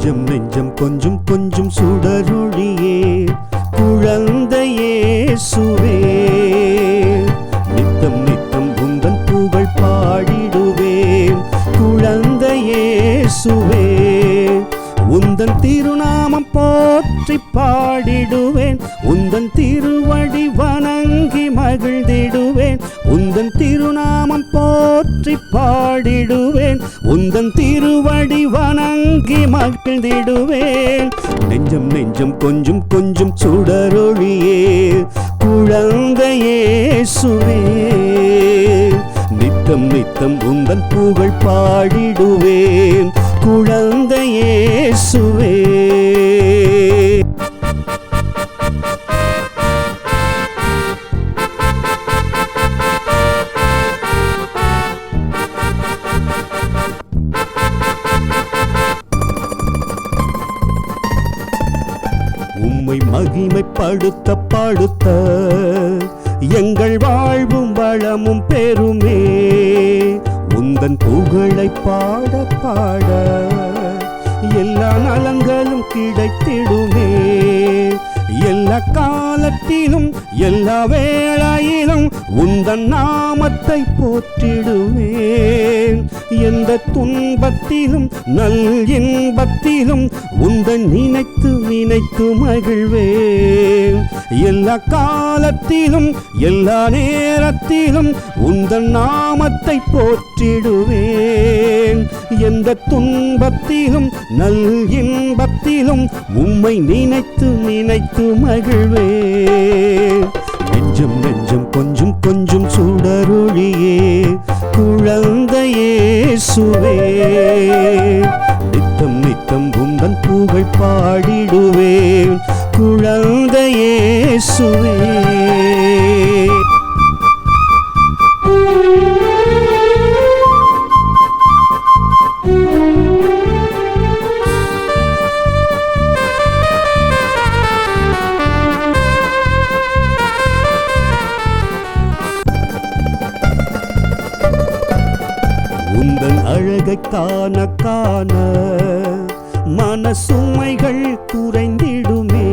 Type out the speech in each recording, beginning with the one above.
நெஞ்சம் நெஞ்சம் கொஞ்சம் கொஞ்சம் சுடரொளியே குழந்தை இயேசுவே நித்தம் நித்தம் உந்தன் புகழ் பாடிடுவேன் குழந்தை இயேசுவே உந்தன் திருநாமம் போற்றி பாடிடுவேன் உந்தன் திருவடி வணங்கி மகிழ்ந்திடுவேன் உந்தன் திருநாமம் போற்றி பாடிடுவேன் உந்தன் திருவடி வணங்கி மகிழ்ந்திடுவேன் நெஞ்சம் நெஞ்சம் கொஞ்சம் கொஞ்சம் சுடரொளியே குழந்தை இயேசுவே நித்தம் நித்தம் உந்தன் புகழ் பாடிடுவேன் குழந்தை இயேசுவே உம்மை மகிமைப்படுத்த படுத்த எங்கள் வாழ்வும் வளமும் பெருமே உந்தன் புகழை பாட பாட எல்லா நலங்களும் கிடைத்திடுமே எல்லா காலத்திலும் எல்லா வேளையிலும் உந்தன் நாமத்தை போற்றிடுவேன் எந்த துன்பத்திலும் நல் இன்பத்திலும் உந்தன் நினைத்து நினைத்து மகிழ்வேன் எல்லா காலத்திலும் எல்லா நேரத்திலும் உந்தன் நாமத்தை போற்றிடுவேன் எந்த துன்பத்திலும் நல் இன்பத்திலும் உம்மை நினைத்து நினைத்து மகிழ்வேன் நெஞ்சம் நெஞ்சம் கொஞ்சம் கொஞ்சம் சுடரொளியே குழந்தை இயேசுவே நித்தம் நித்தம் உந்தன் புகழ் பாடிடுவேன் குழந்தை இயேசுவே உந்தன் அழகை காண காண மனசுமைகள் குறைந்திடுமே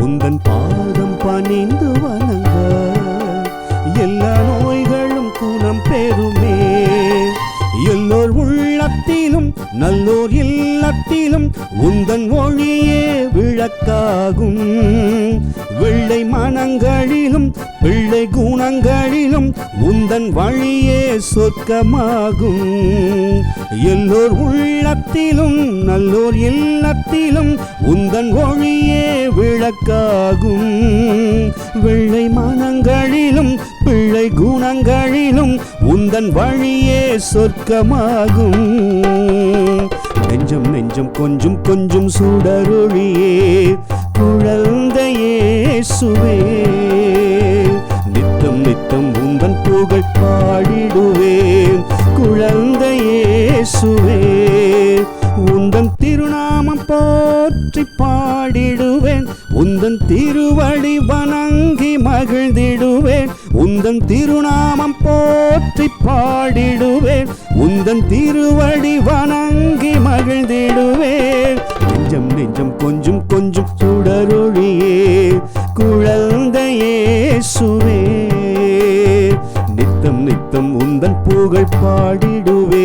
உந்தன் பாதம் பணிந்து வணங்க எல்லா நோய்களும் குணம் பெறுமே எல்லோர் உள்ளத்திலும் நல்லோர் இல்லத்திலும் உந்தன் ஒளியே விளக்காகும் வெள்ளை மனங்களிலும் பிள்ளை குணங்களிலும் உந்தன் வழியே சொர்க்கமாகும் எல்லோர் உள்ளத்திலும் நல்லோர் இல்லத்திலும் உந்தன் ஒளியே விளக்காகும் வெள்ளை மனங்களிலும் பிள்ளை குணங்களிலும் உந்தன் வழியே சொர்க்கமாகும் நெஞ்சம் நெஞ்சம் கொஞ்சம் கொஞ்சம் சுடரொளியே குழந்தை இயேசுவே நித்தம் நித்தம் உந்தன் புகழ் பாடிடுவேன் குழந்தை இயேசுவே உந்தன் திருநாமம் போற்றி பாடிடுவேன் உந்தன் திருவடி வணங்கி மகிழ்ந்திடுவேன் உந்தன் திருநாமம் போற்றி பாடிடுவேன் உந்தன் திருவடி வணங்கி மகிழ்ந்திடுவேன் நெஞ்சம் நெஞ்சம் கொஞ்சம் கொஞ்சம் சுடரொளியே குழந்தை இயேசுவே நித்தம் நித்தம் உந்தன் புகழ் பாடிடுவேன்